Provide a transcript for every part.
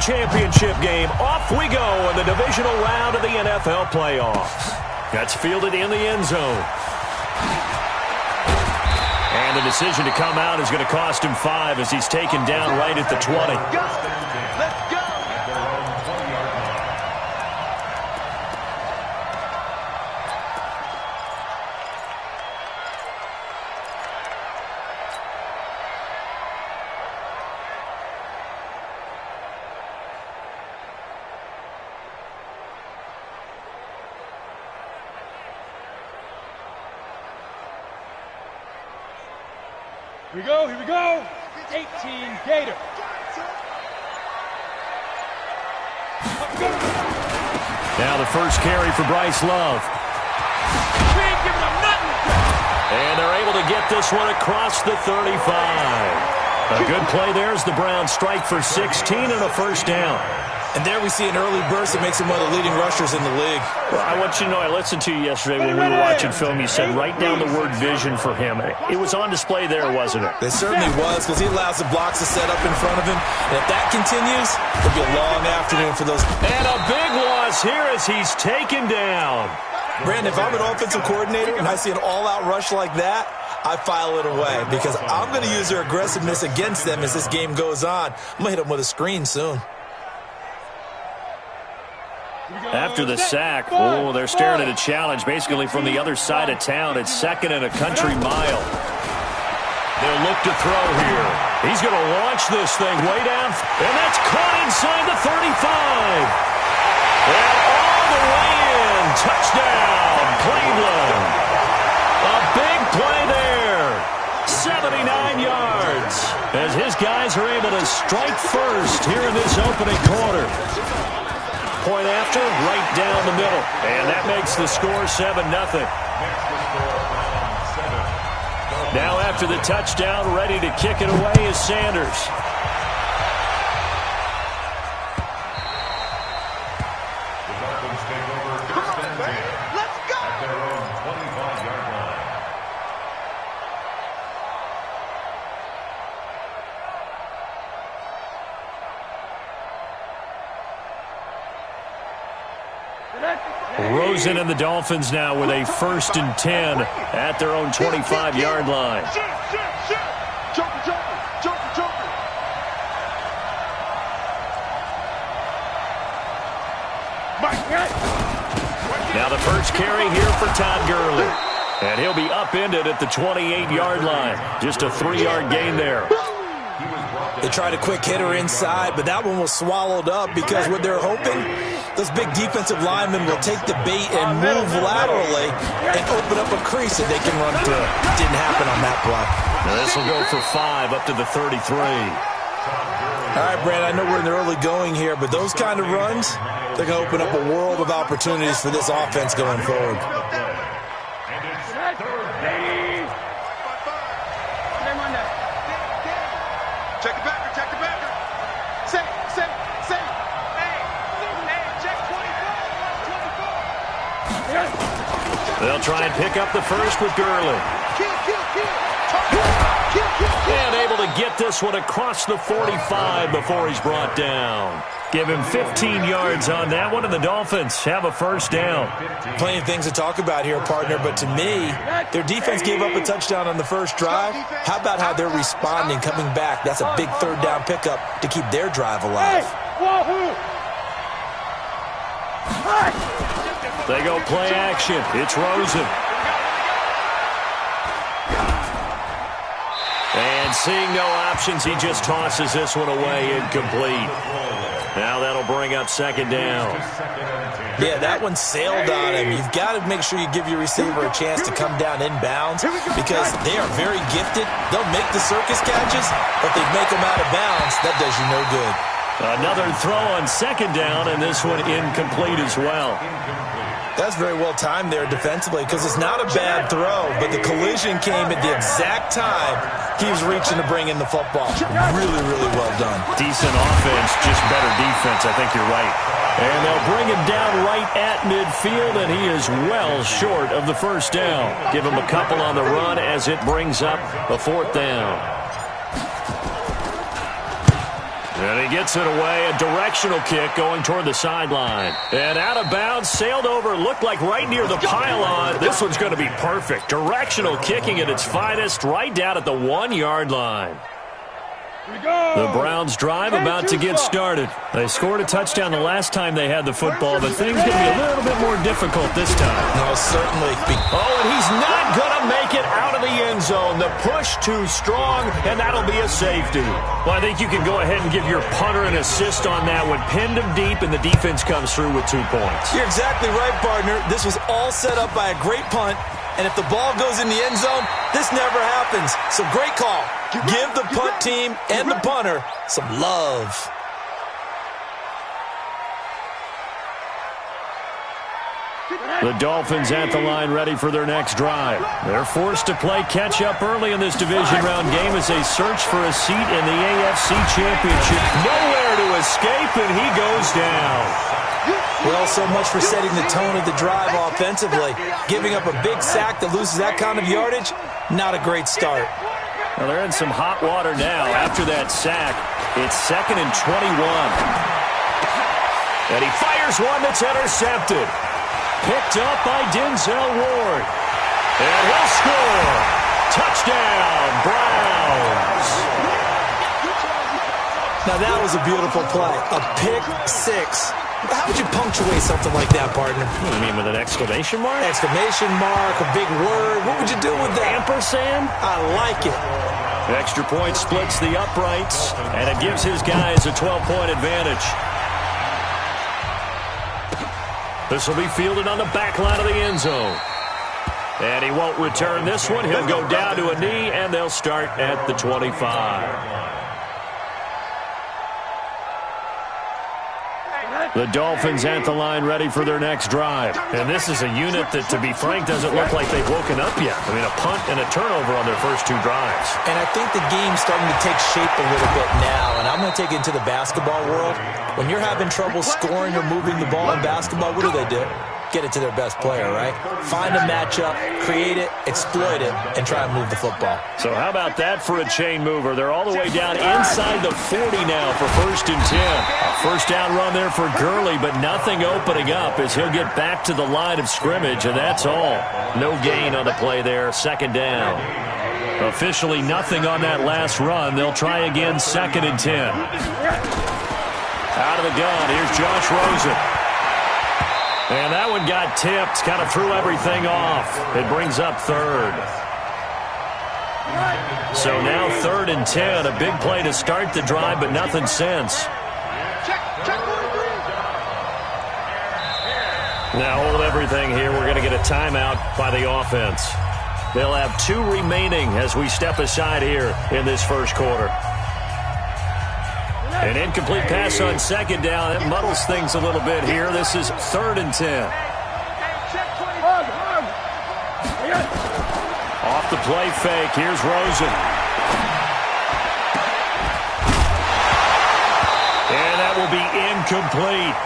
championship game. Off we go in the divisional round of the NFL playoffs. That's fielded in the end zone. And the decision to come out is going to cost him 5 as he's taken down right at the 20. Let's go! Here we go. 18 Gator. Now the first carry for Bryce Love. We ain't giving them nothing. And they're able to get this one across the 35. A good play there as the Browns strike for 16 and a first down. And there we see an early burst that makes him one of the leading rushers in the league. Well, I want you to know, I listened to you yesterday when we were watching film. You said write down the word vision for him. It was on display there, wasn't it? It certainly was, because he allows the blocks to set up in front of him. And if that continues, it'll be a long afternoon for those. And a big loss here as he's taken down. Brandon, if I'm an offensive coordinator and I see an all-out rush like that, I file it away because I'm going to use their aggressiveness against them as this game goes on. I'm going to hit them with a screen soon. After the sack, oh, they're staring at a challenge basically from the other side of town. It's second and a country mile. They'll look to throw here. He's going to launch this thing way down, and that's caught inside the 35. And all the way in. Touchdown, Cleveland. A big play there. 79 yards as his guys are able to strike first here in this opening quarter. Point after, right down the middle. And that makes the score 7-0. Now after the touchdown, ready to kick it away is Sanders. Rosen and the Dolphins now with a 1st and 10 at their own 25-yard line. Now the first carry here for Todd Gurley. And he'll be upended at the 28-yard line. Just a 3-yard gain there. They tried a quick hitter inside, but that one was swallowed up because what they're hoping, those big defensive linemen will take the bait and move laterally and open up a crease that they can run through. Didn't happen on that play. Now this will go for 5 up to the 33. All right, Brad, I know we're in the early going here, but those kind of runs, they're going to open up a world of opportunities for this offense going forward. Check the backer, check the backer. Say. Hey, check 24. They'll try and pick up the first with Gurley. And able to get this one across the 45 before he's brought down. Give him 15 yards on that one, and the Dolphins have a first down. Plenty of things to talk about here, partner, but to me, their defense gave up a touchdown on the first drive. How about how they're responding, coming back? That's a big third down pickup to keep their drive alive. They go play action. It's Rosen. And seeing no options, he just tosses this one away, incomplete. Now that'll bring up second down. Yeah, that one sailed on him. You've got to make sure you give your receiver a chance to come down inbounds because they are very gifted. They'll make the circus catches, but they make them out of bounds. That does you no good. Another throw on second down, and this one incomplete as well. That's very well timed there defensively because it's not a bad throw, but the collision came at the exact time he was reaching to bring in the football. Really, really well done. Decent offense, just better defense. I think you're right. And they'll bring him down right at midfield, and he is well short of the first down. Give him a couple on the run as it brings up a 4th down. And he gets it away, a directional kick going toward the sideline. And out of bounds, sailed over, looked like right near the pylon. This one's going to be perfect. Directional kicking at its finest, right down at the 1-yard line. The Browns drive about to get started. They scored a touchdown the last time they had the football, but things going to be a little bit more difficult this time. No, certainly. Oh, and he's not going to make it out of the end zone. The push too strong, and that'll be a safety. Well, I think you can go ahead and give your punter an assist on that one. Pinned him deep, and the defense comes through with 2 points. You're exactly right, partner. This was all set up by a great punt, and if the ball goes in the end zone, this never happens. So great call. Give the punt team and the punter some love. The Dolphins at the line ready for their next drive. They're forced to play catch-up early in this division round game as they search for a seat in the AFC Championship. Nowhere to escape, and he goes down. Well, so much for setting the tone of the drive offensively. Giving up a big sack that loses that kind of yardage, not a great start. Well, they're in some hot water now after that sack. It's 2nd and 21. And he fires one that's intercepted. Picked up by Denzel Ward. And he'll score. Touchdown, Browns. Now that was a beautiful play. A pick six. How would you punctuate something like that, partner? What do you mean, with an exclamation mark? Exclamation mark, a big word. What would you do with that? Ampersand? I like it. Extra point splits the uprights, and it gives his guys a 12-point advantage. This will be fielded on the back line of the end zone. And he won't return this one. He'll go down to a knee, and they'll start at the 25. The Dolphins at the line ready for their next drive. And this is a unit that, to be frank, doesn't look like they've woken up yet. I mean, a punt and a turnover on their first 2 drives. And I think the game's starting to take shape a little bit now. And I'm going to take it into the basketball world. When you're having trouble scoring or moving the ball in basketball, what do? Get it to their best player, right? Find a matchup, create it, exploit it, and try and move the football. So how about that for a chain mover? They're all the way down inside the 40 now for 1st and 10. A first down run there for Gurley, but nothing opening up as he'll get back to the line of scrimmage, and that's all. No gain on the play there, 2nd down. Officially nothing on that last run. They'll try again, 2nd and 10. Out of the gun, here's Josh Rosen. And that one got tipped, kind of threw everything off. It brings up 3rd. So now 3rd and 10, a big play to start the drive, but nothing since. Now hold everything here. We're going to get a timeout by the offense. They'll have 2 remaining as we step aside here in this first quarter. An incomplete pass on 2nd down. That muddles things a little bit here. This is 3rd and 10. Off the play fake. Here's Rosen. And that will be incomplete.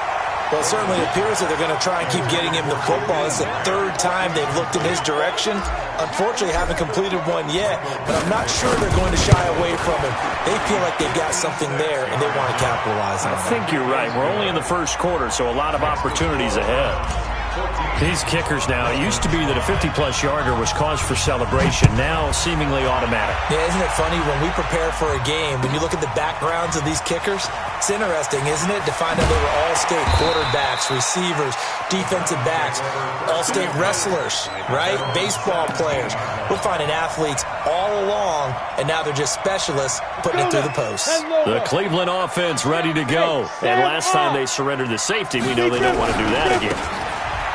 Well, it certainly appears that they're going to try and keep getting him the football. It's the 3rd time they've looked in his direction. Unfortunately, haven't completed one yet, but I'm not sure they're going to shy away from him. They feel like they've got something there, and they want to capitalize on it. I think you're right. We're only in the first quarter, so a lot of opportunities ahead. These kickers now, it used to be that a 50-plus yarder was cause for celebration, now seemingly automatic. Yeah, isn't it funny when we prepare for a game, when you look at the backgrounds of these kickers, it's interesting, isn't it, to find out they were all-state quarterbacks, receivers, defensive backs, all-state wrestlers, right? Baseball players. We're finding athletes all along, and now they're just specialists putting it through the post. The Cleveland offense ready to go. And last time they surrendered the safety, we know they don't want to do that again.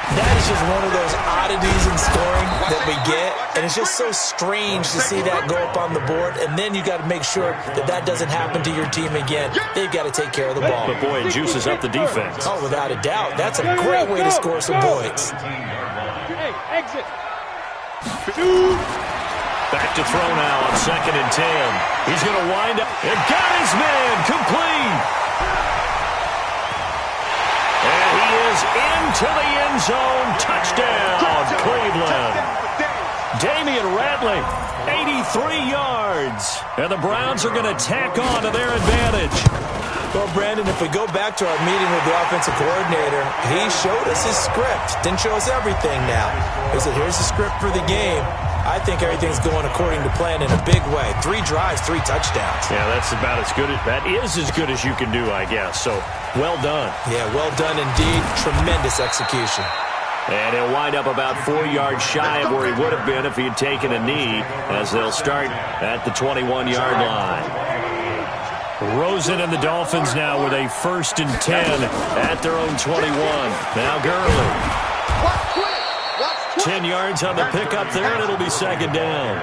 That is just one of those oddities in scoring that we get, and it's just so strange to see that go up on the board, and then you got to make sure that that doesn't happen to your team again. They've got to take care of the ball. But boy, it juices up the defense. Oh, without a doubt. That's a great way to score some points. Hey, exit. Back to throw now on 2nd and 10. He's going to wind up. And got his man complete. And he is into the end zone. Touchdown, Cleveland. Damian Ratley, 83 yards. And the Browns are going to tack on to their advantage. Well, Brandon, if we go back to our meeting with the offensive coordinator, he showed us his script. Didn't show us everything now. He said, here's the script for the game. I think everything's going according to plan in a big way. 3 drives, 3 touchdowns. Yeah, that's about as good. That is as good as you can do, I guess. So, well done. Yeah, well done indeed. Tremendous execution. And he'll wind up about 4 yards shy of where he would have been if he had taken a knee, as they'll start at the 21-yard line. Rosen and the Dolphins now with a 1st and 10 at their own 21. Now Gurley. 10 yards on the pickup there, and it'll be 2nd down.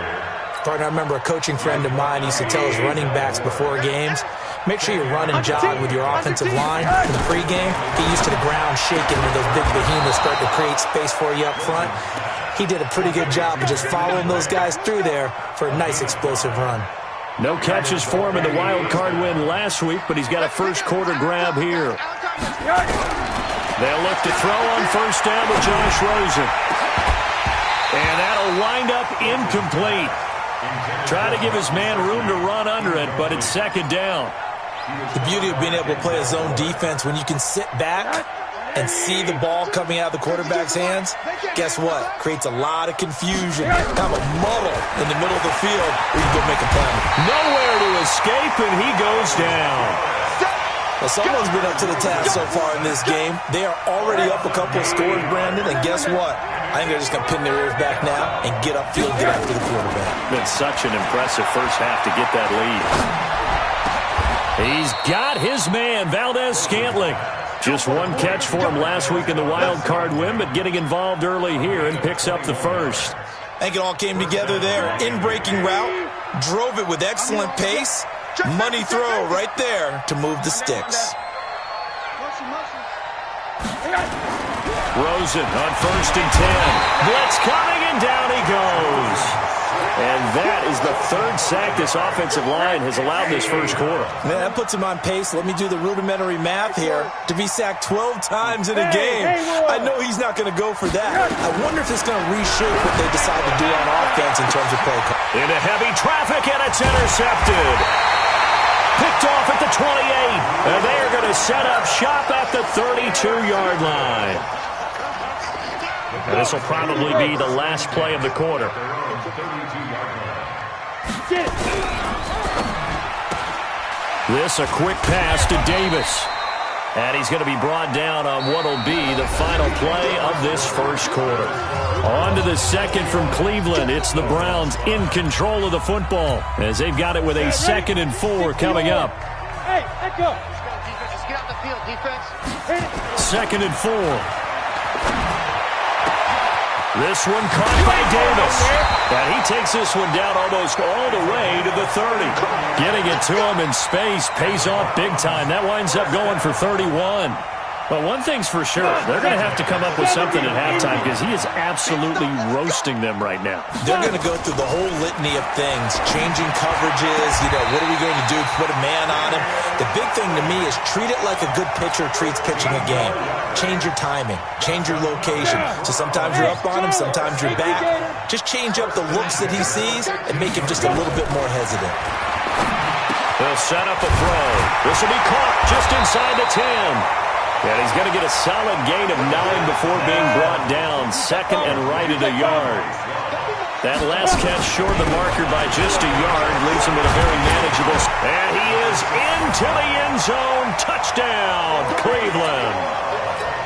Partner, I remember a coaching friend of mine used to tell his running backs before games, make sure you run and jog with your offensive line in the pregame. Get used to the ground shaking when those big behemoths start to create space for you up front. He did a pretty good job of just following those guys through there for a nice explosive run. No catches for him in the wild card win last week, but he's got a first quarter grab here. They'll look to throw on 1st down with Josh Rosen. And that'll wind up incomplete. Try to give his man room to run under it, but it's 2nd down. The beauty of being able to play a zone defense when you can sit back and see the ball coming out of the quarterback's hands, guess what? Creates a lot of confusion, kind of a muddle in the middle of the field where you go make a play. Nowhere to escape, and he goes down. Well, someone's been up to the task so far in this game. They are already up a couple of scores, Brandon, and guess what? I think they're just going to pin their ears back now and get upfield, get after the quarterback. Been such an impressive first half to get that lead. He's got his man, Valdez-Scantling. Just 1 catch for him last week in the wild card win, but getting involved early here and picks up the 1st. I think it all came together there. In-breaking route, drove it with excellent pace. Money throw right there to move the sticks. Rosen on 1st and 10. Blitz coming, and down he goes. And that is the 3rd sack this offensive line has allowed this first quarter. Man, that puts him on pace. Let me do the rudimentary math here. To be sacked 12 times in a game. I know he's not going to go for that. I wonder if it's going to reshape what they decide to do on offense in terms of play call. Into heavy traffic, and it's intercepted. Picked off at the 28. And they are going to set up shop at the 32-yard line. And this will probably be the last play of the quarter. This a quick pass to Davis. And he's going to be brought down on what will be the final play of this first quarter. On to the 2nd from Cleveland. It's the Browns in control of the football as they've got it with a 2nd and 4 coming up. Hey, let go. Just get out the field, defense. 2nd and 4. This one caught by Davis. And he takes this one down almost all the way to the 30. Getting it to him in space pays off big time. That winds up going for 31. But one thing's for sure, they're going to have to come up with something at halftime because he is absolutely roasting them right now. They're going to go through the whole litany of things, changing coverages, what are we going to do, put a man on him. The big thing to me is treat it like a good pitcher treats pitching a game. Change your timing, change your location. So sometimes you're up on him, sometimes you're back. Just change up the looks that he sees and make him just a little bit more hesitant. They'll set up a throw. This will be caught just inside the 10. And he's going to get a solid gain of 9 before being brought down. 2nd and right at a yard. That last catch short of the marker by just a yard leaves him with a very manageable. And he is into the end zone. Touchdown, Cleveland.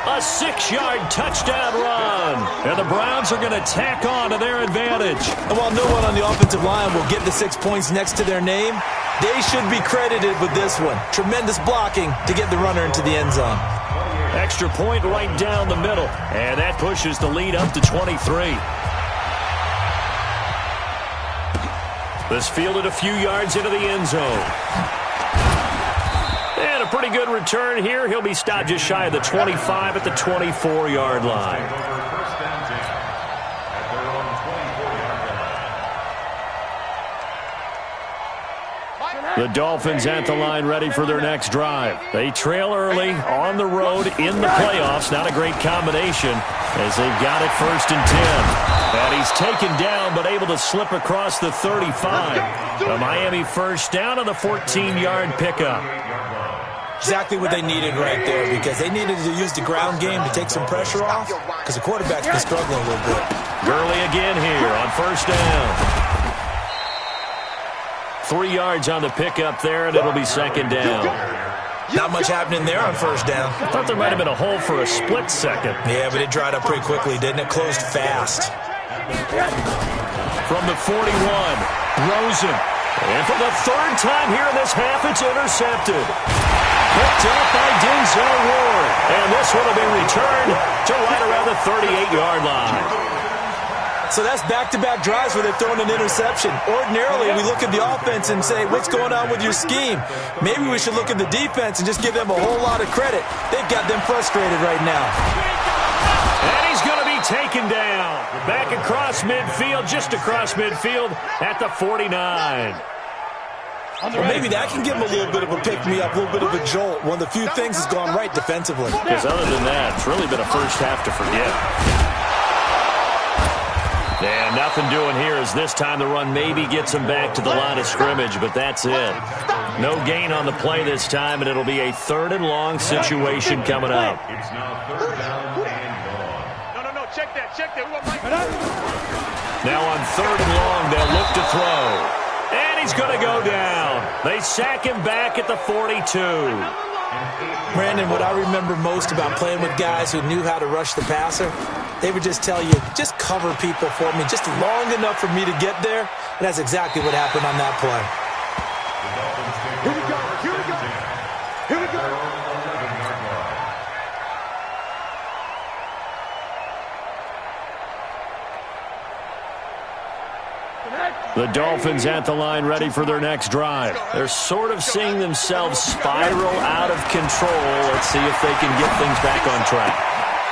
A 6-yard touchdown run. And the Browns are going to tack on to their advantage. And while no one on the offensive line will get the 6 points next to their name, they should be credited with this one. Tremendous blocking to get the runner into the end zone. Extra point right down the middle. And that pushes the lead up to 23. This fielded a few yards into the end zone. And a pretty good return here. He'll be stopped just shy of the 25 at the 24-yard line. The Dolphins at the line ready for their next drive. They trail early on the road in the playoffs. Not a great combination as they've got it 1st and 10. And he's taken down but able to slip across the 35. The Miami first down on the 14-yard pickup. Exactly what they needed right there, because they needed to use the ground game to take some pressure off, because the quarterback's been struggling a little bit. Gurley again here on first down. 3 yards on the pickup there, and it'll be second down. Not much happening there on first down. I thought there might have been a hole for a split second. Yeah, but it dried up pretty quickly, didn't it? Closed fast. From the 41, Rosen. And for the third time here in this half, it's intercepted. Picked up by Denzel Ward. And this one will be returned to right around the 38-yard line. So that's back-to-back drives where they're throwing an interception. Ordinarily, we look at the offense and say, what's going on with your scheme? Maybe we should look at the defense and just give them a whole lot of credit. They've got them frustrated right now. And he's going to be taken down. Back across midfield, just across midfield at the 49. Well, maybe that can give them a little bit of a pick-me-up, a little bit of a jolt. One of the few things has gone right defensively. Because other than that, it's really been a first half to forget. And nothing doing here as this time the run maybe gets them back to the line of scrimmage, but that's it. No gain on the play this time, and it'll be a 3rd and long situation coming up. No, check that. Now on 3rd and long, they'll look to throw. And he's going to go down. They sack him back at the 42. Brandon, what I remember most about playing with guys who knew how to rush the passer, they would just tell you, just cover people for me, just long enough for me to get there. And that's exactly what happened on that play. Here we go. The Dolphins at the line ready for their next drive. They're sort of seeing themselves spiral out of control. Let's see if they can get things back on track.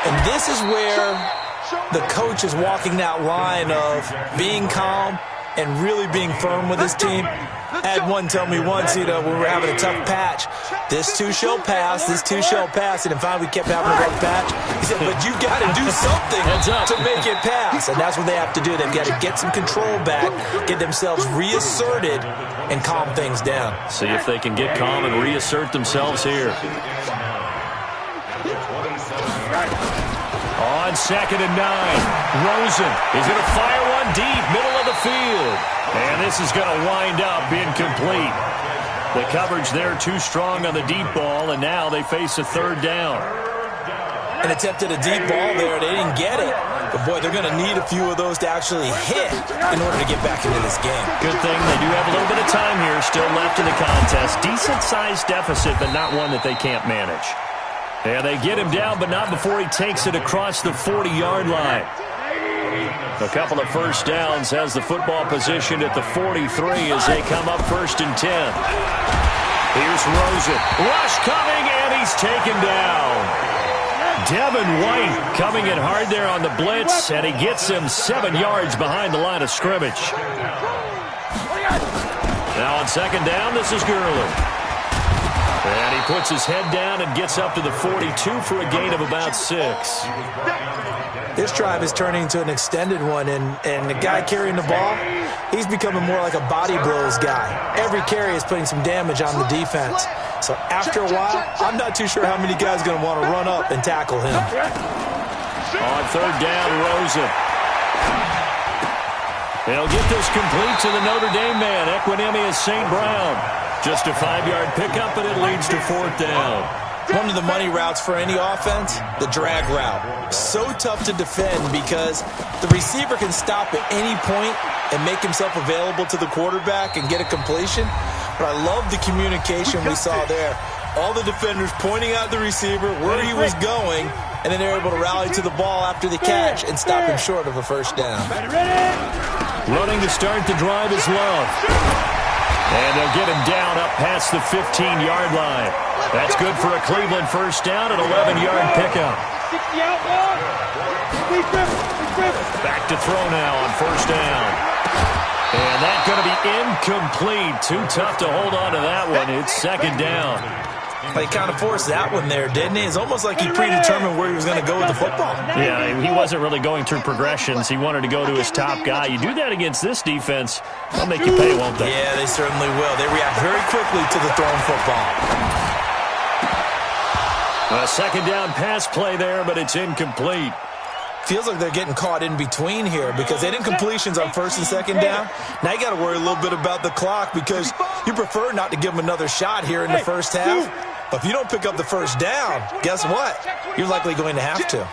And this is where the coach is walking that line of being calm and really being firm with his team. I had one tell me once, when we were having a tough patch, this too shall pass, this too shall pass. And finally we kept having a rough patch. He said, but you got to do something to make it pass. And that's what they have to do. They've got to get some control back, get themselves reasserted, and calm things down. See if they can get calm and reassert themselves here. On 2nd and 9, Rosen is going to fire one deep, middle of the field. And this is going to wind up incomplete. The coverage there too strong on the deep ball, and now they face a 3rd down. And attempted a deep ball there. They didn't get it. But, boy, they're going to need a few of those to actually hit in order to get back into this game. Good thing they do have a little bit of time here still left in the contest. Decent-sized deficit, but not one that they can't manage. And they get him down, but not before he takes it across the 40-yard line. A couple of first downs has the football positioned at the 43 as they come up 1st and 10. Here's Rosen. Rush coming, and he's taken down. Devin White coming in hard there on the blitz, and he gets him 7 yards behind the line of scrimmage. Now on 2nd down, this is Gurley. And he puts his head down and gets up to the 42 for a gain of about 6. This drive is turning into an extended one, and the guy carrying the ball, he's becoming more like a body blows guy. Every carry is putting some damage on the defense. So after a while, I'm not too sure how many guys are going to want to run up and tackle him. On 3rd down, Rosen. They'll get this complete to the Notre Dame man, Equanimeous St. Brown. Just a 5-yard pickup, and it leads to 4th down. One of the money routes for any offense, the drag route. So tough to defend because the receiver can stop at any point and make himself available to the quarterback and get a completion. But I love the communication we saw there. All the defenders pointing out the receiver, where he was going, and then they're able to rally to the ball after the catch and stop him short of a first down. Running to start the drive is Love. And they'll get him down up past the 15-yard line. That's good for a Cleveland first down, an 11-yard pickup. Back to throw now on 1st down. And that's going to be incomplete. Too tough to hold on to that one. It's 2nd down. He kind of forced that one there, didn't he? It's almost like he predetermined where he was going to go with the football. Yeah, he wasn't really going through progressions. He wanted to go to his top guy. You do that against this defense, they'll make you pay, won't they? Yeah, they certainly will. They react very quickly to the thrown football. A second down pass play there, but it's incomplete. Feels like they're getting caught in between here because they didn't completions on first and second down. Now you got to worry a little bit about the clock because you prefer not to give them another shot here in the first half. But if you don't pick up the first down, guess what? You're likely going to have to. On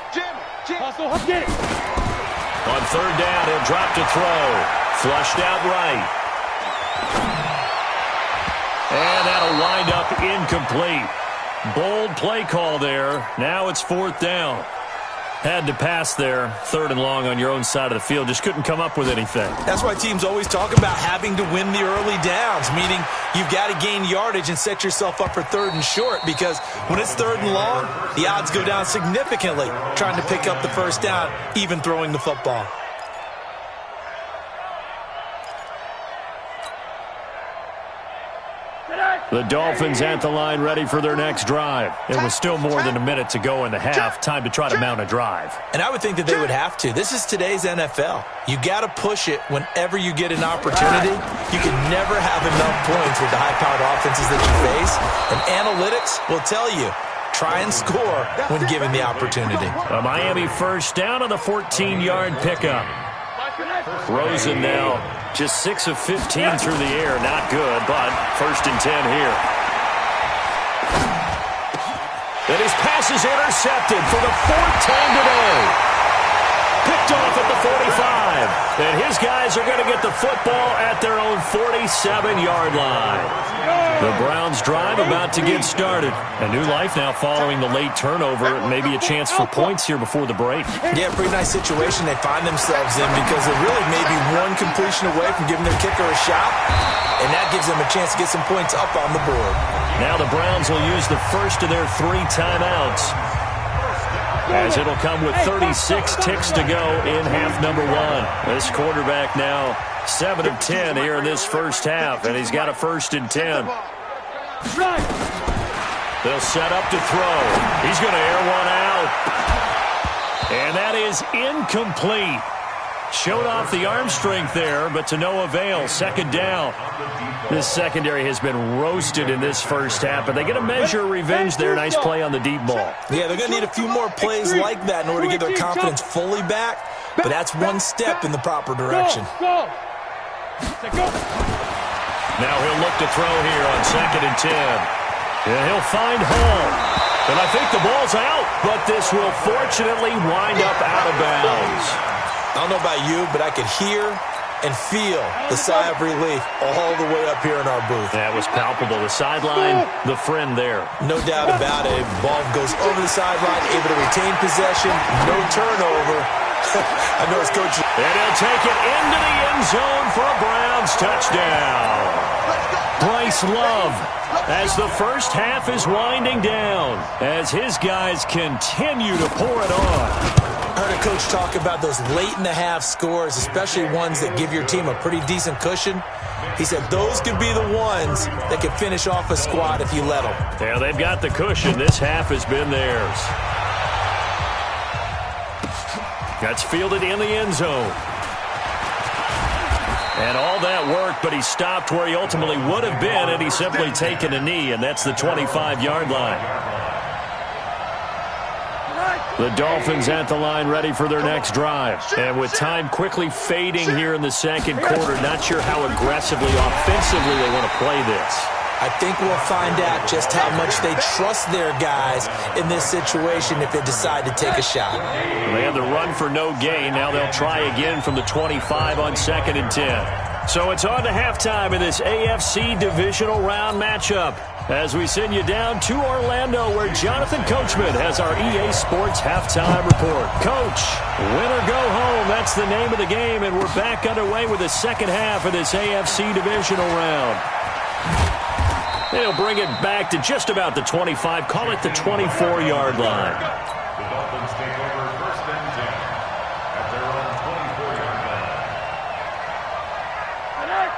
third down, he'll drop to throw. Flushed out right. And that'll wind up incomplete. Bold play call there. Now it's fourth down. Had to pass there, third and long on your own side of the field. Just couldn't come up with anything. That's why teams always talk about having to win the early downs, meaning you've got to gain yardage and set yourself up for third and short because when it's third and long, the odds go down significantly trying to pick up the first down, even throwing the football. The Dolphins at the line ready for their next drive. It was still more than a minute to go in the half. Time to try to mount a drive. And I would think that they would have to. This is today's NFL. You got to push it whenever you get an opportunity. You can never have enough points with the high-powered offenses that you face. And analytics will tell you, try and score when given the opportunity. A Miami first down on the 14-yard pickup. Rosen now just 6 of 15 through the air. Not good, but first and 10 here. And his pass is intercepted for the fourth time today. Picked off at the 45. And his guys are going to get the football at their own 47-yard line. The Browns drive about to get started. A new life now following the late turnover. Maybe a chance for points here before the break. Yeah, pretty nice situation they find themselves in because they're really maybe one completion away from giving their kicker a shot. And that gives them a chance to get some points up on the board. Now the Browns will use the first of their 3 timeouts, as it'll come with 36 ticks to go in half number 1. This quarterback now 7 of 10 here in this first half, and he's got a first and 10. They'll set up to throw. He's going to air one out. And that is incomplete. Showed off the arm strength there, but to no avail. Second down. This secondary has been roasted in this first half, but they get a measure of revenge there. Nice play on the deep ball. Yeah, they're going to need a few more plays like that in order to get their confidence fully back, but that's one step in the proper direction. Now he'll look to throw here on second and 10. And he'll find Hall. And I think the ball's out, but this will fortunately wind up out of bounds. I don't know about you, but I could hear and feel the sigh of relief all the way up here in our booth. That was palpable. The sideline, the friend there. No doubt about it. Ball goes over the sideline, able to retain possession, no turnover. I know his coach. And he'll take it into the end zone for a Browns touchdown. Bryce Love, as the first half is winding down, as his guys continue to pour it on. I heard a coach talk about those late-in-the-half scores, especially ones that give your team a pretty decent cushion. He said those could be the ones that could finish off a squad if you let them. Yeah, they've got the cushion. This half has been theirs. That's fielded in the end zone. And all that work, but he stopped where he ultimately would have been, and he's simply taken a knee, and that's the 25-yard line. The Dolphins at the line ready for their next drive. And with time quickly fading here in the second quarter, not sure how aggressively, offensively they want to play this. I think we'll find out just how much they trust their guys in this situation if they decide to take a shot. They had the run for no gain. Now they'll try again from the 25 on second and 10. So it's on to halftime in this AFC divisional round matchup, as we send you down to Orlando, where Jonathan Coachman has our EA Sports halftime report. Coach, win or go home, that's the name of the game, and we're back underway with the second half of this AFC divisional round. They'll bring it back to just about the 25, call it the 24-yard line. The Dolphins take over first and 10 at their own 24-yard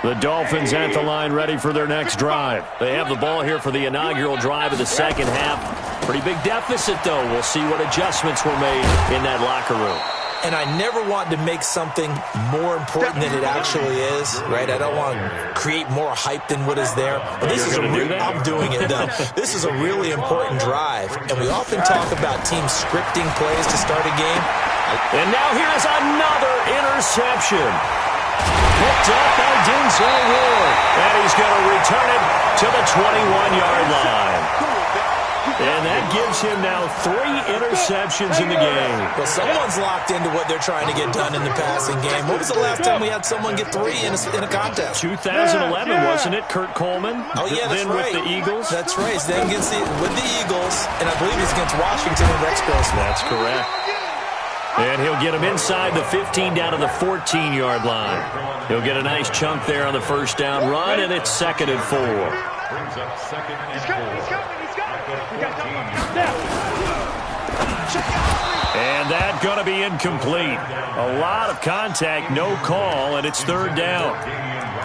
line. The Dolphins at the line ready for their next drive. They have the ball here for the inaugural drive of the second half. Pretty big deficit, though. We'll see what adjustments were made in that locker room. and I never want to make something more important than it actually is, right? I don't want to create more hype than what is there. But this is I'm doing it, though. This is a really important drive, and we often talk about teams scripting plays to start a game. And now here's another interception. Picked up by Denzel Ward. And he's going to return it to the 21-yard line. And that gives him now 3 interceptions in the game. Well, someone's locked into what they're trying to get done in the passing game. When was the last time we had someone get 3 in a contest? 2011, wasn't it? Kurt Coleman. Oh, yeah, that's then right. With the Eagles. That's right. Then with the Eagles, and I believe he's against Washington and Rex Grossman. That's correct. And he'll get him inside the 15 down to the 14-yard line. He'll get a nice chunk there on the first down run, and it's 2nd and 4. Brings up 2nd and 4. And that going to be incomplete. A lot of contact, no call, and it's 3rd down.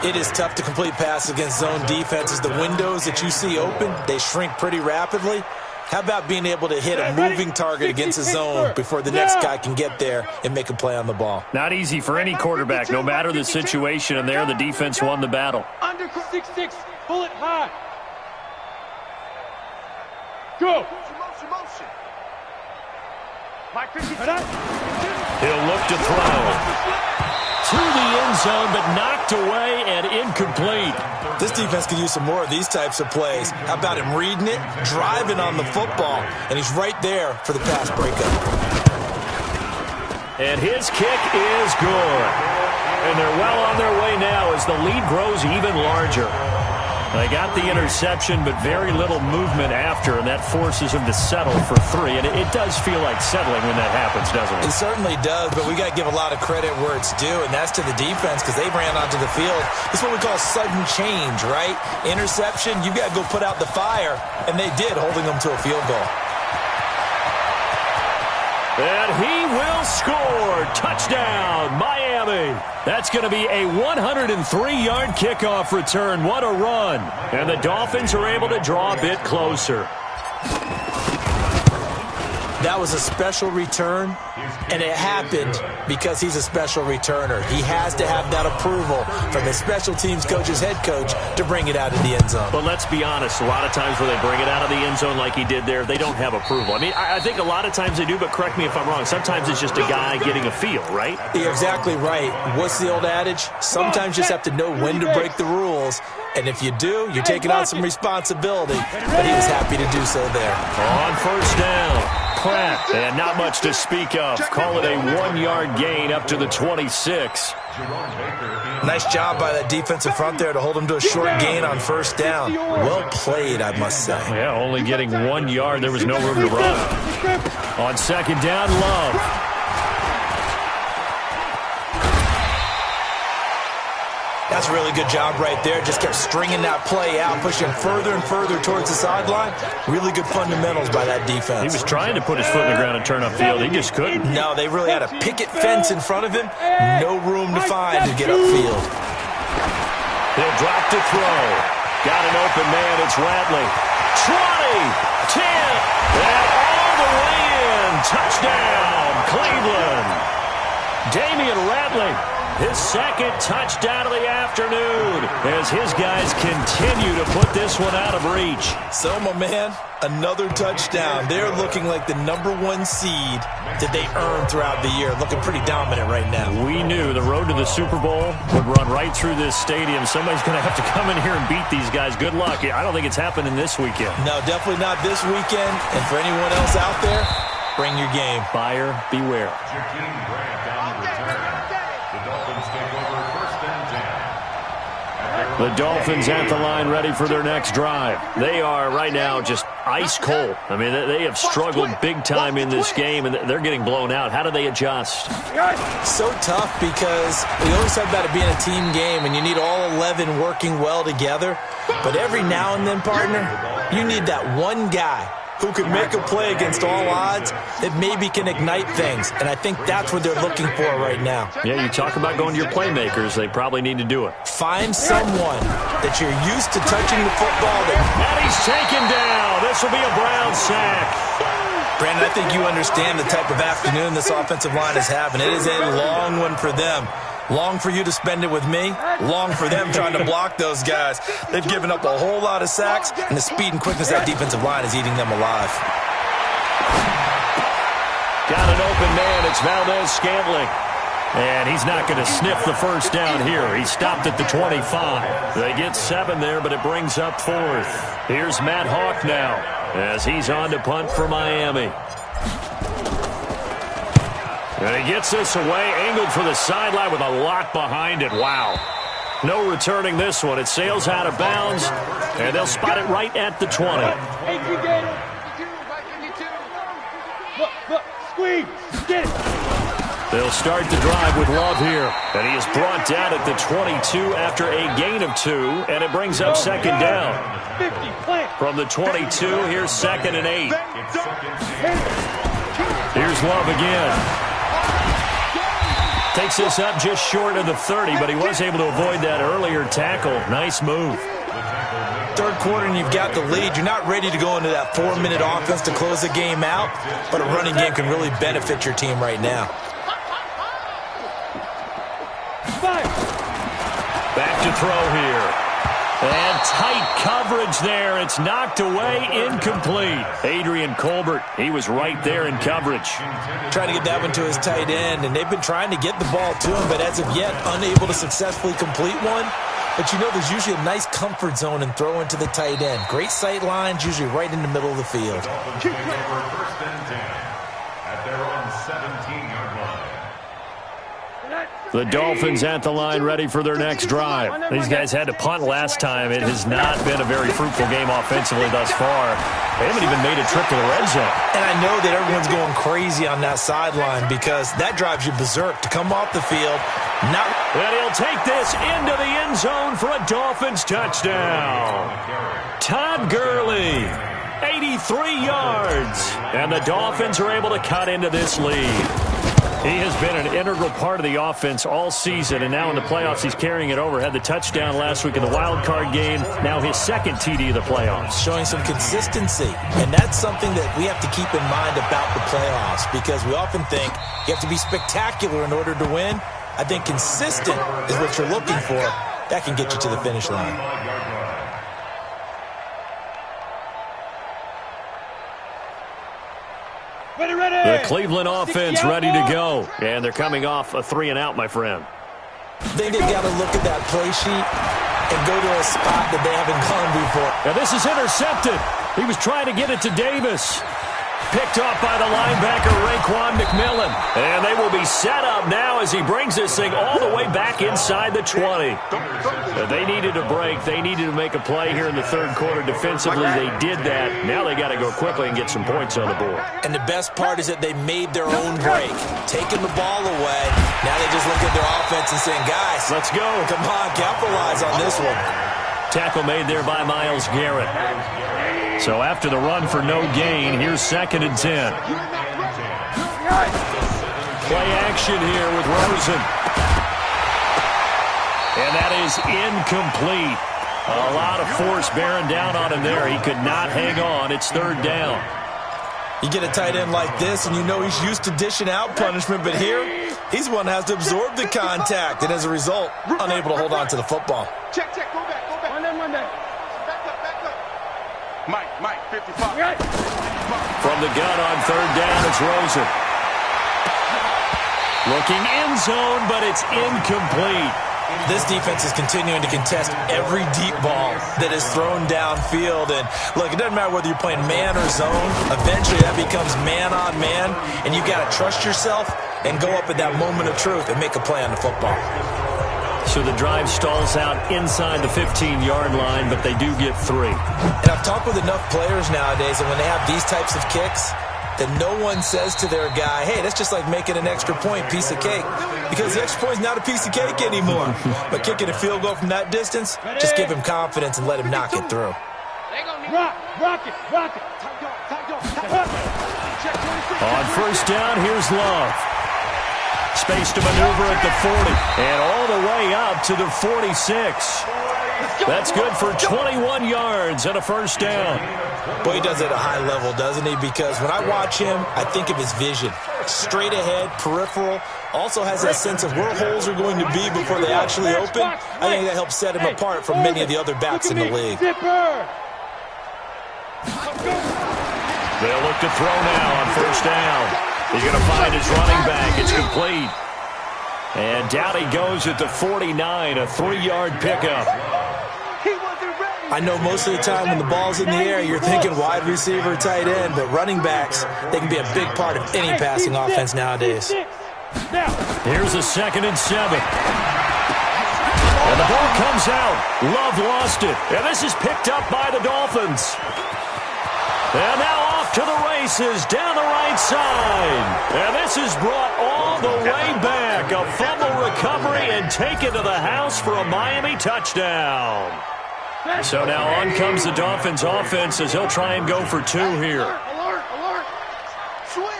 It is tough to complete passes against zone defenses. The windows that you see open, they shrink pretty rapidly. How about being able to hit a moving target against a zone before the next guy can get there and make a play on the ball? Not easy for any quarterback, no matter the situation, and there the defense won the battle. Under 6-6, pull it high. Go. Motion. He'll look to throw. To the end zone, but knocked away and incomplete. This defense could use some more of these types of plays. How about him reading it, driving on the football, and he's right there for the pass breakup. And his kick is good. And they're well on their way now as the lead grows even larger. They got the interception, but very little movement after, and that forces him to settle for 3. And it does feel like settling when that happens, doesn't it? It certainly does, but we got to give a lot of credit where it's due, and that's to the defense because they ran onto the field. This is what we call sudden change, right? Interception, you got to go put out the fire, and they did, holding them to a field goal. And he will score. Touchdown, Miami. That's going to be a 103-yard kickoff return. What a run. And the Dolphins are able to draw a bit closer. That was a special return, and it happened because he's a special returner. He has to have that approval from his special teams coach's head coach to bring it out of the end zone. But let's be honest, a lot of times when they bring it out of the end zone like he did there, they don't have approval. I mean, I think a lot of times they do, but correct me if I'm wrong. Sometimes it's just a guy getting a feel, right? You're exactly right. What's the old adage? Sometimes you just have to know when to break the rules, and if you do, you're taking on some responsibility. But he was happy to do so there. On first down. And not much to speak of. Call it a 1-yard gain up to the 26. Nice job by that defensive front there to hold him to a short gain on first down. Well played, I must say. Yeah, only getting 1 yard. There was no room to run. On second down, Love. That's a really good job right there. Just kept stringing that play out, pushing further and further towards the sideline. Really good fundamentals by that defense. He was trying to put his foot in the ground and turn upfield. He just couldn't. No, they really had a picket fence in front of him. No room to find to get upfield. He'll drop to throw. Got an open man. It's Ratley. 20, 10, and all the way in. Touchdown, Cleveland. Damian Ratley. His second touchdown of the afternoon as his guys continue to put this one out of reach. So, my man, another touchdown. They're looking like the #1 seed that they earned throughout the year. Looking pretty dominant right now. We knew the road to the Super Bowl would run right through this stadium. Somebody's going to have to come in here and beat these guys. Good luck. I don't think it's happening this weekend. No, definitely not this weekend. And for anyone else out there, bring your game. Buyer beware. The Dolphins at the line ready for their next drive. They are right now just ice cold. I mean, they have struggled big time in this game, and they're getting blown out. How do they adjust? So tough because we always talk about it being a team game, and you need all 11 working well together. But every now and then, partner, you need that one guy who can make a play against all odds that maybe can ignite things. And I think that's what they're looking for right now. Yeah, you talk about going to your playmakers. They probably need to do it. Find someone that you're used to touching the football. And he's taken down. This will be a Brown sack. Brandon, I think you understand the type of afternoon this offensive line is having. It is a long one for them. Long for you to spend it with me. Long for them trying to block those guys. They've given up a whole lot of sacks, and the speed and quickness of that defensive line is eating them alive. Got an open man. It's Valdez-Scantling. And he's not going to sniff the first down here. He stopped at the 25. They get 7 there, but it brings up 4th. Here's Matt Hawk now as he's on to punt for Miami. And he gets this away, angled for the sideline with a lot behind it. Wow. No returning this one. It sails out of bounds, and they'll spot it right at the 20. Look, squeeze, get it. They'll start the drive with Love here. And he is brought down at the 22 after a gain of 2, and it brings up second down. From the 22, here's 2nd and 8. Here's Love again. Takes this up just short of the 30, but he was able to avoid that earlier tackle. Nice move. Third quarter and you've got the lead. You're not ready to go into that 4-minute offense to close the game out, but a running game can really benefit your team right now. Back to throw here. And tight coverage there. It's knocked away, incomplete. Adrian Colbert, he was right there in coverage. Trying to get that one to his tight end, and they've been trying to get the ball to him, but as of yet, unable to successfully complete one. But you know there's usually a nice comfort zone and throw into the tight end. Great sight lines, usually right in the middle of the field. First and 10 at their own 17-yard line. The Dolphins at the line ready for their next drive. These guys had to punt last time. It has not been a very fruitful game offensively thus far. They haven't even made a trip to the red zone. And I know that everyone's going crazy on that sideline because that drives you berserk to come off the field. And he'll take this into the end zone for a Dolphins touchdown. Todd Gurley, 83 yards. And the Dolphins are able to cut into this lead. He has been an integral part of the offense all season, and now in the playoffs he's carrying it over. Had the touchdown last week in the wild card game. Now his second TD of the playoffs. Showing some consistency, and that's something that we have to keep in mind about the playoffs because we often think you have to be spectacular in order to win. I think consistent is what you're looking for. That can get you to the finish line. The Cleveland offense ready to go. And they're coming off a 3-and-out, my friend. They've got to look at that play sheet and go to a spot that they haven't gone before. Now this is intercepted. He was trying to get it to Davis. Picked off by the linebacker, Raekwon McMillan. And they will be set up now as he brings this thing all the way back inside the 20. They needed a break. They needed to make a play here in the third quarter defensively. They did that. Now they got to go quickly and get some points on the board. And the best part is that they made their own break, taking the ball away. Now they just look at their offense and saying, guys, let's go. Come on, capitalize on this one. Tackle made there by Myles Garrett. So after the run for no gain, here's 2nd and 10. Play action here with Rosen. And that is incomplete. A lot of force bearing down on him there. He could not hang on. It's 3rd down. You get a tight end like this, and you know he's used to dishing out punishment, but here, he's one that has to absorb the contact, and as a result, unable to hold on to the football. Check, go back. One back. Back up. Mike, 55. From the gun on 3rd down, it's Rosen. Looking end zone, but it's incomplete. This defense is continuing to contest every deep ball that is thrown downfield. And look, it doesn't matter whether you're playing man or zone. Eventually that becomes man on man, and you've got to trust yourself and go up at that moment of truth and make a play on the football. So the drive stalls out inside the 15-yard line, but they do get 3. And I've talked with enough players nowadays, and when they have these types of kicks, that no one says to their guy, hey, that's just like making an extra point, piece of cake. Because the extra point is not a piece of cake anymore. But kicking a field goal from that distance, just give him confidence and let him knock it through. Rock it. On 1st down, here's Love. Space to maneuver at the 40. And all the way up to the 46. That's good for 21 yards and a first down. Boy, he does it at a high level, doesn't he? Because when I watch him, I think of his vision. Straight ahead, peripheral. Also has that sense of where holes are going to be before they actually open. I think that helps set him apart from many of the other backs in the league. They'll look to throw now on first down. He's going to find his running back. It's complete. And down he goes at the 49, a 3-yard pickup. I know most of the time when the ball's in the air, you're thinking wide receiver, tight end, but running backs, they can be a big part of any passing offense nowadays. Here's a 2nd and 7. And the ball comes out. Love lost it. And this is picked up by the Dolphins. And now off to the races down the right side. And this is brought all the way back. A fumble recovery and taken to the house for a Miami touchdown. So now on comes the Dolphins offense as they'll try and go for 2 here. Alert. Switch.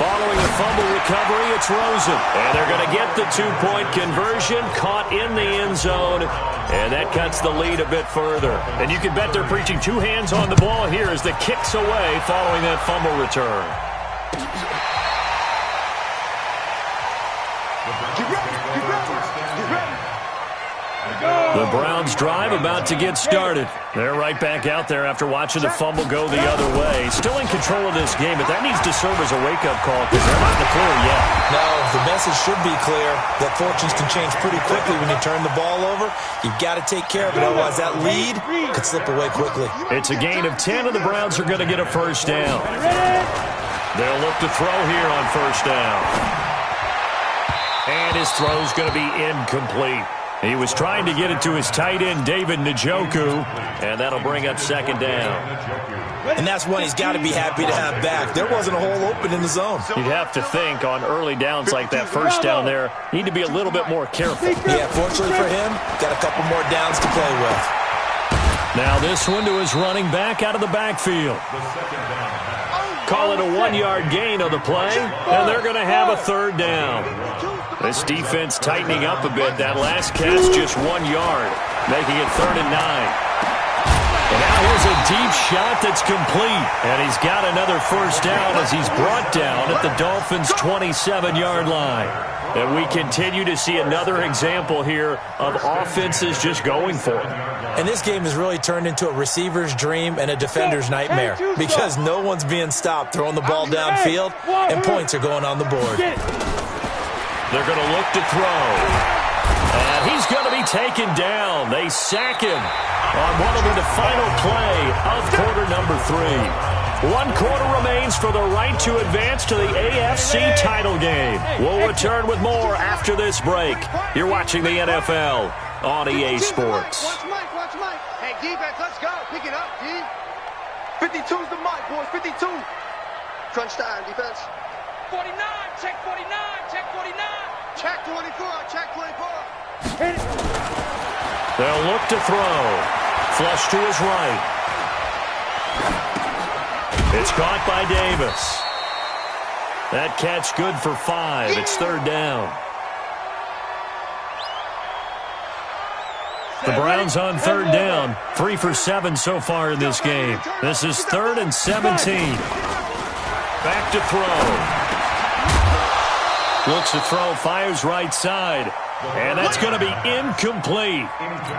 Following a fumble recovery, it's Rosen. And they're going to get the 2-point conversion, caught in the end zone. And that cuts the lead a bit further. And you can bet they're preaching 2 hands on the ball here as the kick's away following that fumble return. The Browns drive about to get started. They're right back out there after watching the fumble go the other way. Still in control of this game, but that needs to serve as a wake-up call because they're not in the clear yet. No, the message should be clear that fortunes can change pretty quickly when you turn the ball over. You've got to take care of it, otherwise that lead could slip away quickly. It's a gain of 10, and the Browns are going to get a first down. They'll look to throw here on first down. And his throw's going to be incomplete. He was trying to get it to his tight end, David Njoku, and that'll bring up 2nd down. And that's one he's got to be happy to have back. There wasn't a hole open in the zone. You'd have to think on early downs like that first down there, need to be a little bit more careful. Yeah, fortunately for him, got a couple more downs to play with. Now this one to his running back out of the backfield. Call it a 1-yard gain on the play, and they're going to have a 3rd down. This defense tightening up a bit. That last catch just 1 yard, making it 3rd and 9. And now here's a deep shot that's complete. And he's got another first down as he's brought down at the Dolphins' 27-yard line. And we continue to see another example here of offenses just going for it. And this game has really turned into a receiver's dream and a defender's nightmare because no one's being stopped throwing the ball downfield, and points are going on the board. They're going to look to throw. And he's going to be taken down. They sack him on what will be the final play of quarter number 3. 1 quarter remains for the right to advance to the AFC title game. We'll return with more after this break. You're watching the NFL on EA Sports. Watch Mike. Hey, defense, let's go. Pick it up, D. 52's the mic, boys. 52. Crunch time, defense. 49, check 49, check 49. Check 24, check 24. They'll look to throw. Flush to his right. It's caught by Davis. That catch good for 5. It's 3rd down. The Browns on 3rd down. 3 for 7 so far in this game. This is 3rd and 17. Back to throw. Looks to throw, fires right side. And that's going to be incomplete.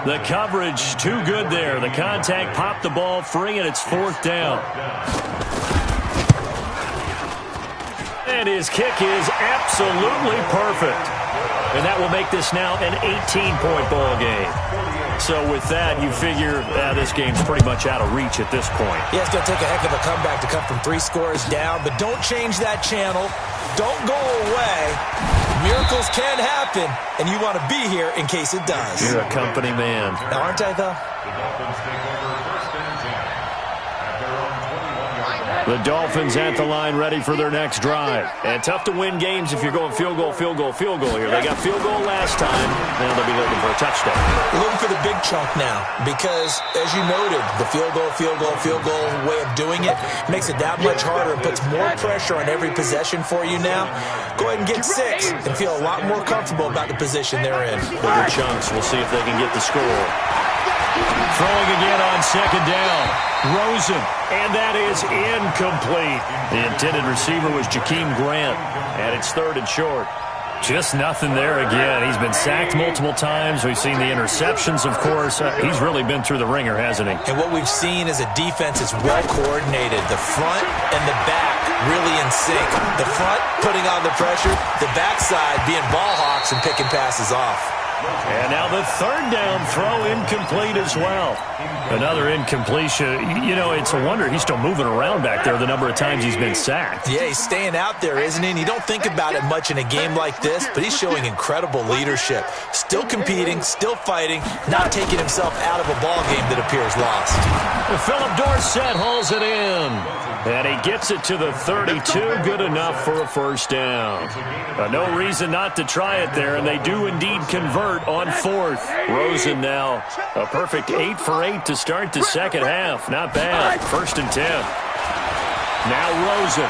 The coverage too good there. The contact popped the ball free, and it's 4th down. And his kick is absolutely perfect. And that will make this now an 18-point ball game. So with that, you figure this game's pretty much out of reach at this point. Yeah, it's going to take a heck of a comeback to come from 3 scores down, but don't change that channel. Don't go away. Miracles can happen, and you want to be here in case it does. You're a company man. Now, aren't I, though? The Dolphins take over 1st and 10 at their own 21-yard line. The Dolphins at the line ready for their next drive. And tough to win games if you're going field goal, field goal, field goal here. They got field goal last time. Now they'll be looking for a touchdown. They're looking for the big chunk now because, as you noted, the field goal way of doing it makes it that much harder and puts more pressure on every possession for you now. Go ahead and get 6 and feel a lot more comfortable about the position they're in. Bigger chunks. We'll see if they can get the score. Throwing again on second down. Rosen, and that is incomplete. The intended receiver was Jakeem Grant, and it's 3rd and short. Just nothing there again. He's been sacked multiple times. We've seen the interceptions, of course. He's really been through the ringer, hasn't he? And what we've seen is a defense that's well coordinated. The front and the back really in sync. The front putting on the pressure, the backside being ball hawks and picking passes off. And now the 3rd down throw incomplete as well. Another incompletion. You know, it's a wonder he's still moving around back there the number of times he's been sacked. Yeah, he's staying out there, isn't he? And you don't think about it much in a game like this, but he's showing incredible leadership. Still competing, still fighting, not taking himself out of a ball game that appears lost. Philip Dorsett hauls it in. And he gets it to the 32. Good enough for a 1st down. No reason not to try it there, and they do indeed convert on 4th. Rosen now a perfect 8 for 8 to start the second half. Not bad. 1st and 10. Now Rosen.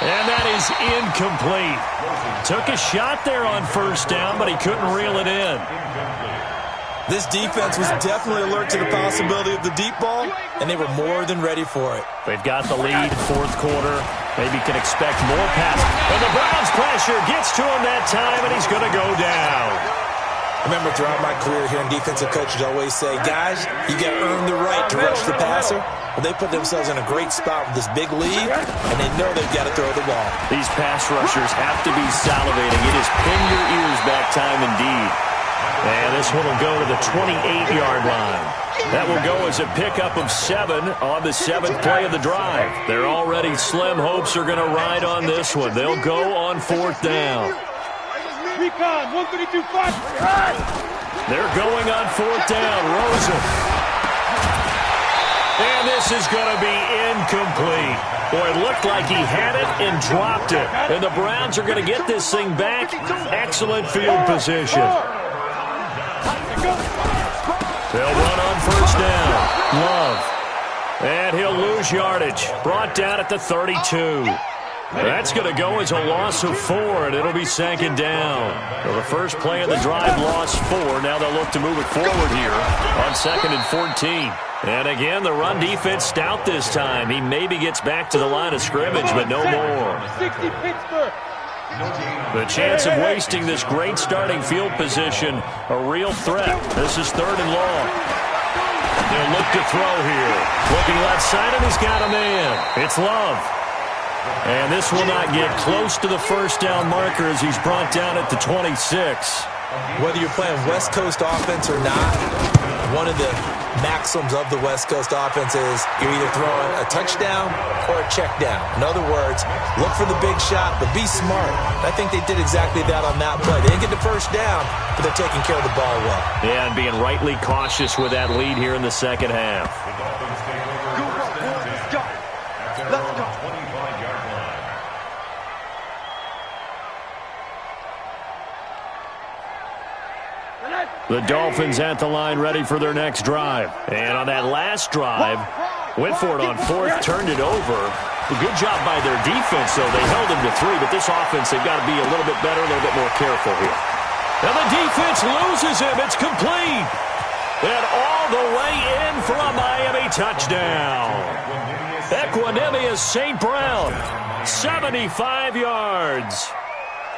And that is incomplete. Took a shot there on 1st down, but he couldn't reel it in. This defense was definitely alert to the possibility of the deep ball, and they were more than ready for it. They've got the lead, 4th quarter. Maybe can expect more pass. And the Browns pressure gets to him that time, and he's going to go down. I remember throughout my career hearing defensive coaches always say, guys, you got to earn the right to rush the passer. Well, they put themselves in a great spot with this big lead, and they know they've got to throw the ball. These pass rushers have to be salivating. It is pin your ears back time indeed. And this one will go to the 28-yard line. That will go as a pickup of 7 on the 7th play of the drive. They're already slim hopes are going to ride on this one. They'll go on 4th down. Recon, 132-5. They're going on 4th down. Rosen. And this is going to be incomplete. Boy, it looked like he had it and dropped it. And the Browns are going to get this thing back. Excellent field position. They'll run on 1st down. Love. And he'll lose yardage. Brought down at the 32. That's going to go as a loss of 4, and it'll be 2nd down. So the first play of the drive lost 4. Now they'll look to move it forward here on 2nd and 14. And again, the run defense stout this time. He maybe gets back to the line of scrimmage, but no more. 60 Pittsburgh. The chance of wasting this great starting field position, a real threat. This is 3rd and long. They'll look to throw here. Looking left side, and he's got a man. It's Love. And this will not get close to the 1st down marker as he's brought down at the 26. Whether you're playing West Coast offense or not, one of the maxims of the West Coast offense is you're either throwing a touchdown or a check down. In other words, look for the big shot, but be smart. I think they did exactly that on that play. They didn't get the 1st down, but they're taking care of the ball well. Yeah, and being rightly cautious with that lead here in the second half. Let's go. The Dolphins at the line ready for their next drive. And on that last drive, went for it on 4th, turned it over. A good job by their defense, though. They held them to 3, but this offense, they've got to be a little bit better, a little bit more careful here. And the defense loses him. It's complete. And all the way in for a Miami touchdown. Equanimous St. Brown, 75 yards.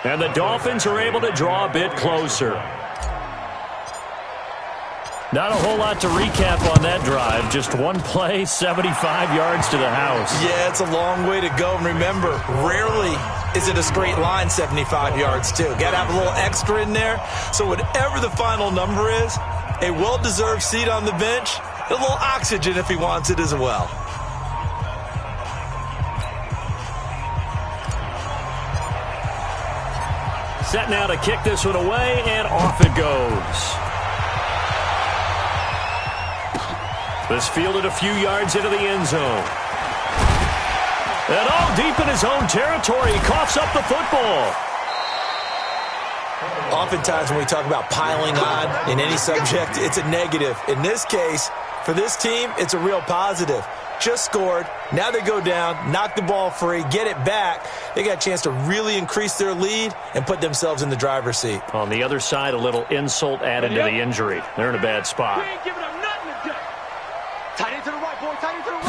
And the Dolphins are able to draw a bit closer. Not a whole lot to recap on that drive. Just one play, 75 yards to the house. Yeah, it's a long way to go. And remember, rarely is it a straight line 75 yards, too. Got to have a little extra in there. So whatever the final number is, a well-deserved seat on the bench, a little oxygen if he wants it as well. Set now to kick this one away, and off it goes. This fielded a few yards into the end zone. And all deep in his own territory, he coughs up the football. Oftentimes when we talk about piling on in any subject, it's a negative. In this case, for this team, it's a real positive. Just scored. Now they go down, knock the ball free, get it back. They got a chance to really increase their lead and put themselves in the driver's seat. On the other side, a little insult added to the injury. They're in a bad spot. Tight end to the right, boy. Tight end to the right.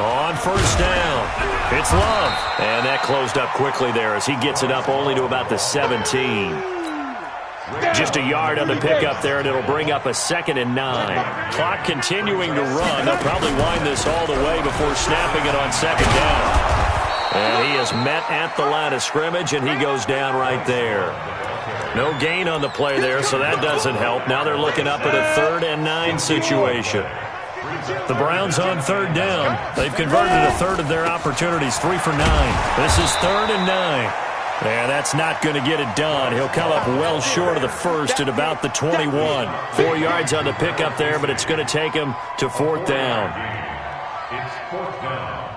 On first down, it's Love. And that closed up quickly there as he gets it up only to about the 17. Just a yard on the pickup there, and it'll bring up a 2nd and 9. Clock continuing to run. They'll probably wind this all the way before snapping it on 2nd down. And he is met at the line of scrimmage, and he goes down right there. No gain on the play there, so that doesn't help. Now they're looking up at a 3rd and 9 situation. The Browns on 3rd down. They've converted a third of their opportunities, 3 for 9. This is 3rd and 9. And that's not going to get it done. He'll come up well short of the first at about the 21. 4 yards on the pickup there, but it's going to take him to 4th down. It's 4th down.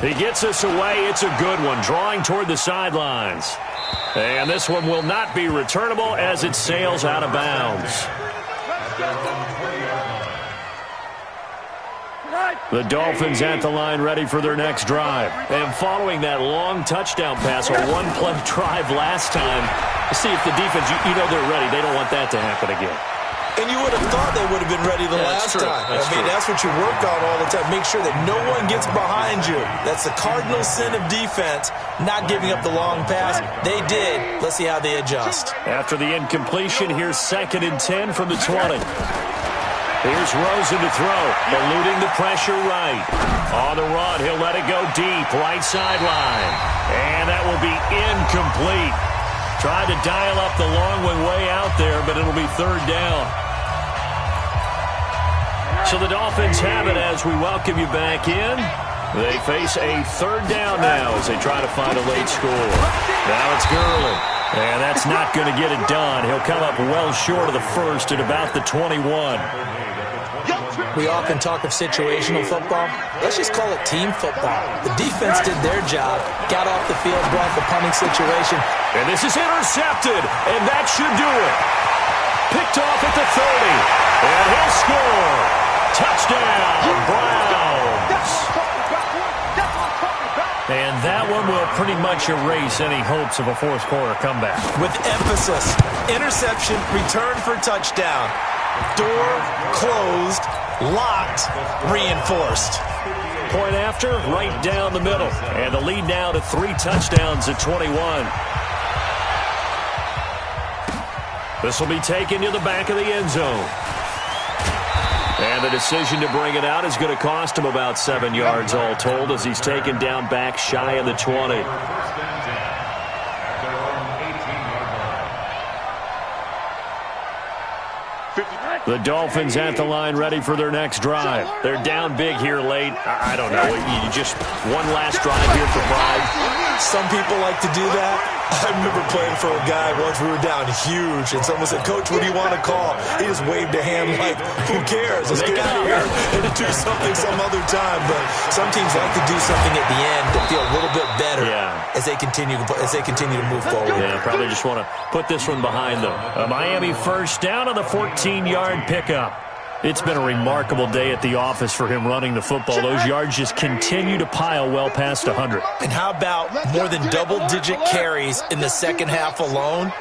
He gets us away. It's a good one, drawing toward the sidelines. And this one will not be returnable as it sails out of bounds. The Dolphins at the line ready for their next drive. And following that long touchdown pass, a one-play drive last time, see if the defense, you know they're ready. They don't want that to happen again. And you would have thought they would have been ready the last time. That's what you work on all the time. Make sure that no one gets behind you. That's the cardinal sin of defense, not giving up the long pass. They did. Let's see how they adjust. After the incompletion, here's 2nd and 10 from the 20. Here's Rosen to throw, eluding the pressure right. On the run, he'll let it go deep, right sideline. And that will be incomplete. Tried to dial up the long one way out there, but it'll be 3rd down. So the Dolphins have it as we welcome you back in. They face a 3rd down now as they try to find a late score. Now it's Gurley. And that's not going to get it done. He'll come up well short of the first at about the 21. We often talk of situational football. Let's just call it team football. The defense did their job, got off the field, brought the punting situation. And this is intercepted, and that should do it. Picked off at the 30, and he'll score. Touchdown, Browns. And that one will pretty much erase any hopes of a fourth quarter comeback. With emphasis, interception, return for touchdown. Door closed, locked, reinforced. Point after, right down the middle. And the lead now to 3 touchdowns at 21. This will be taken to the back of the end zone. And the decision to bring it out is going to cost him about 7 yards all told as he's taken down back shy of the 20. The Dolphins at the line ready for their next drive. They're down big here late. I don't know. You just one last drive here for pride. Some people like to do that. I remember playing for a guy once. We were down huge, and someone said, "Coach, what do you want to call?" He just waved a hand like, "Who cares? Let's get out of here and do something some other time." But some teams like to do something at the end to feel a little bit better as they continue to move forward. Yeah, probably just want to put this one behind them. A Miami first down on the 14-yard pickup. It's been a remarkable day at the office for him running the football. Those yards just continue to pile well past 100. And how about more than double-digit carries in the second half alone?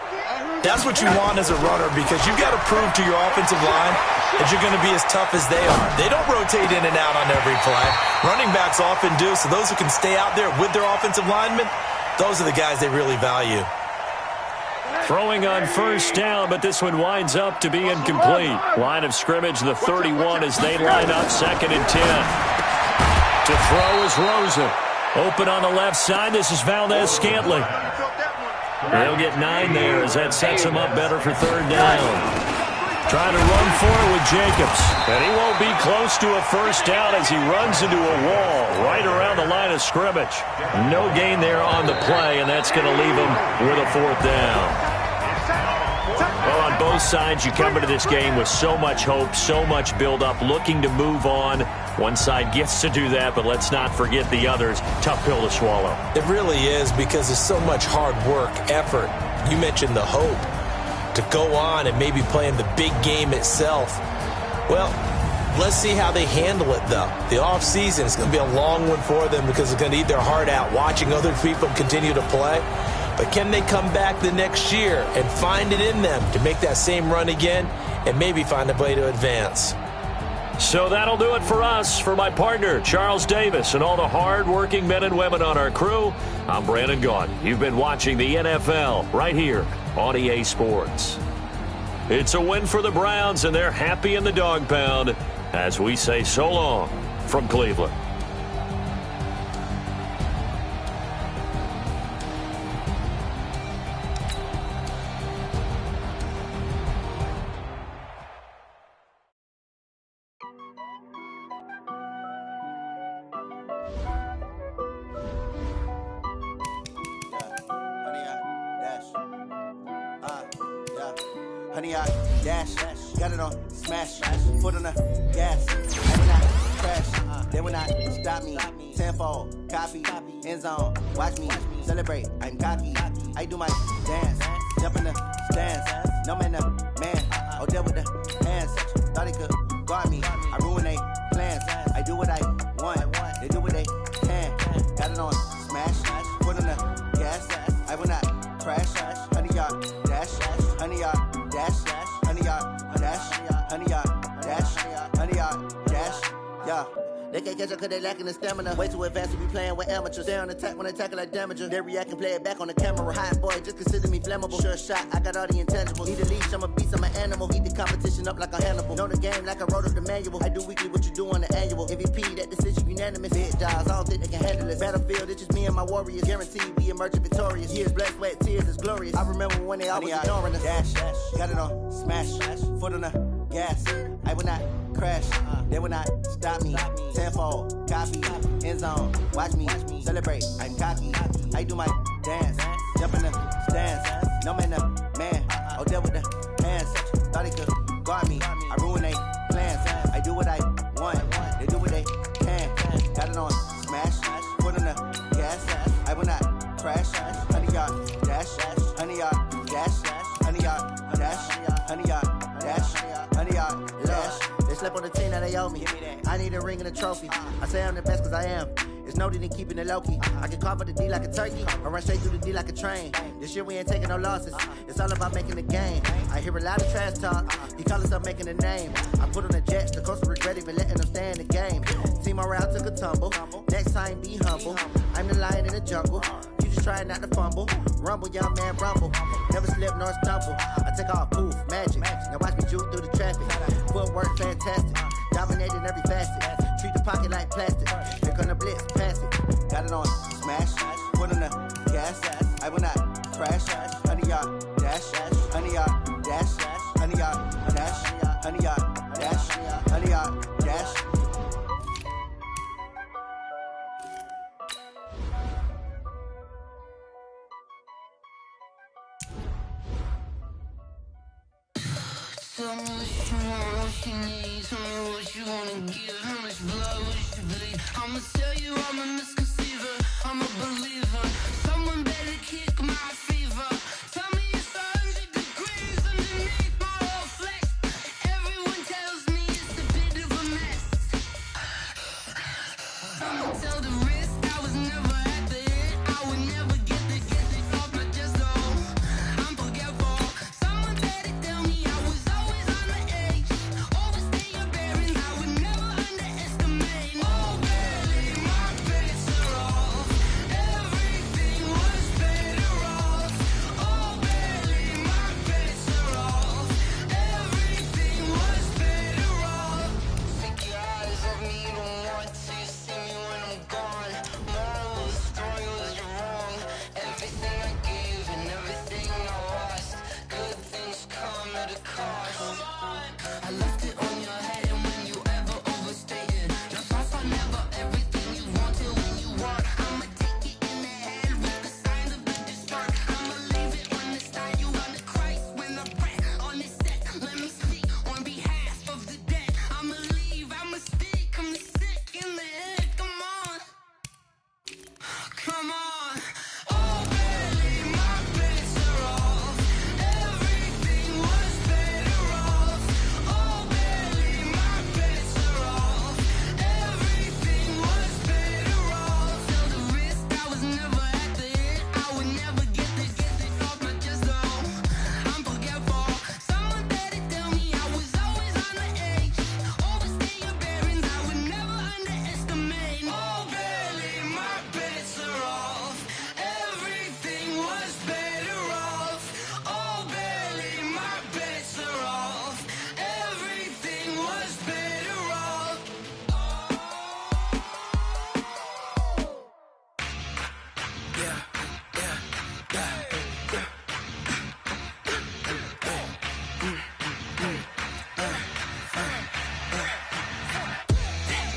That's what you want as a runner because you've got to prove to your offensive line that you're going to be as tough as they are. They don't rotate in and out on every play. Running backs often do, so those who can stay out there with their offensive linemen, those are the guys they really value. Throwing on first down, but this one winds up to be incomplete. Line of scrimmage, the 31 as they line up 2nd and 10. To throw is Rosen. Open on the left side, this is Valdez-Scantling. They'll get 9 there as that sets them up better for third down. Trying to run for it with Jacobs. And he won't be close to a first down as he runs into a wall right around the line of scrimmage. No gain there on the play, and that's going to leave him with a fourth down. Well, on both sides, you come into this game with so much hope, so much build-up, looking to move on. One side gets to do that, but let's not forget the others. Tough pill to swallow. It really is because there's so much hard work, effort. You mentioned the hope to go on and maybe play in the big game itself. Well, let's see how they handle it, though. The offseason is going to be a long one for them because they're going to eat their heart out watching other people continue to play. But can they come back the next year and find it in them to make that same run again and maybe find a way to advance? So that'll do it for us. For my partner, Charles Davis, and all the hard-working men and women on our crew, I'm Brandon Gaudin. You've been watching the NFL right here on EA Sports. It's a win for the Browns, and they're happy in the dog pound as we say so long from Cleveland. Honey, I dash, got it on, smash, foot on the gas, I will not crash, they will not stop me, tenfold, copy, end zone, watch me, celebrate, I'm cocky, I do my dance, jump in the stands, no man, oh, deal with the hands, thought he could guard me, I ruin they plans, I do what I want, they do what they can, got it on, smash, foot on the gas, I will not crash, honey, y'all dash, honey, y'all dash, honey, y'all dash, honey, y'all dash, honey, y'all dash, yeah. They can't catch up cause they lacking the stamina. Way too advanced to be playing with amateurs. Stay on attack when they tackle like damager. They react and play it back on the camera. Hot boy, just consider me flammable. Sure shot, I got all the intangibles. Need a leash, I'm a beast, I'm an animal. Eat the competition up like a Hannibal. Know the game like I wrote up the manual. I do weekly what you do on the annual. MVP, that decision unanimous. Big dials, I don't think they can handle it. Battlefield, it's just me and my warriors. Guaranteed we emerge victorious. Years, blood, sweat, tears, it's glorious. I remember when they always ignoring us. Dash, got it on, smash, foot on the gas. I will not crash, they will not stop me. Tenfold, copy, end zone, watch me, celebrate, I'm cocky, I do my dance, jump in the stands, no man, oh, deal with the hands, thought he could guard me, I ruin they plans, I do what I want, they do what they can, got it on, smash, foot on the gas, I will not crash, honey, y'all dash, honey, y'all dash, honey, y'all dash, honey, y'all dash, honey, y'all dash. They slept on the team that they owe me. I need a ring and a trophy. I say I'm the best cause I am. It's no need in keeping it low-key. I can carve up the D like a turkey or run straight through the D like a train. This year we ain't taking no losses. It's all about making the game. I hear a lot of trash talk. He call himself making a name. I put on the Jets. The coach regret even letting them stay in the game. Team morale took a tumble. Next time be humble. I'm the lion in the jungle. You just try not to fumble. Rumble, young man, rumble. Never slip nor stumble. I take off, poof, magic. Now watch me juke through the traffic. Footwork fantastic. Dominating every facet. Treat the pocket like plastic. Here come the blitz, pass it. Got it on, smash. Foot on the gas. I will not crash. Honey, y'all dash. Honey, y'all dash. Honey, y'all dash. Honey, y'all dash. Honey, y'all dash. Tell me what you want, what you need. Tell me what you wanna give. How much blood would you bleed? I'ma tell you I'm a misconceiver. I'm a believer. Someone better kick my fever. Tell me it's 100 degrees underneath my whole flesh. Everyone tells me it's a bit of a mess. I'ma tell the risk I was never at the end. I would never get it off my chest. Oh, I'm forgetful. Someone better tell me I was always on the edge. Overstay your bearings, I would never underestimate. Oh, barely my bets are off. Everything was better off. I left it on your head, and when you ever overstated, your thoughts are never everything you wanted when you want. I'ma take it in the head with the signs of the distort. I'ma leave it on the style. You on the Christ when I pray on this set. Let me speak on behalf of the dead. I'ma leave, I'ma speak. I'm the sick in the head. Come on, come on. Oh, barely my bits are off. Everything was better off. Oh, barely my bits are off. Everything was better off. Felt the risk, I was never at the hit. I would never get this off my chest though. I'm forgetful. Someone better tell me I was always on the edge. Overstay your bearings, I would never underestimate. Oh, barely my bits are off. Everything was better off. Oh, barely my bits are off. Everything was better off.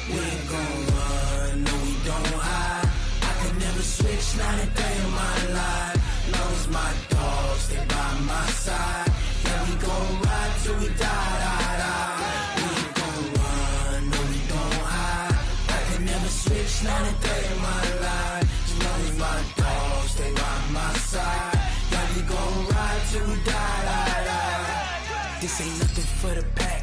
We ain't gon' run, no we don't hide. I could never switch, not a day in my life. Long as my dogs stay by my side. Yeah, we gon' ride till we die, die, die. We ain't gon' run, no we don't hide. I could never switch, not a day in my life. As long as my dogs stay by my side. Yeah, we gon' ride till we die, die, die. This ain't nothing for the past.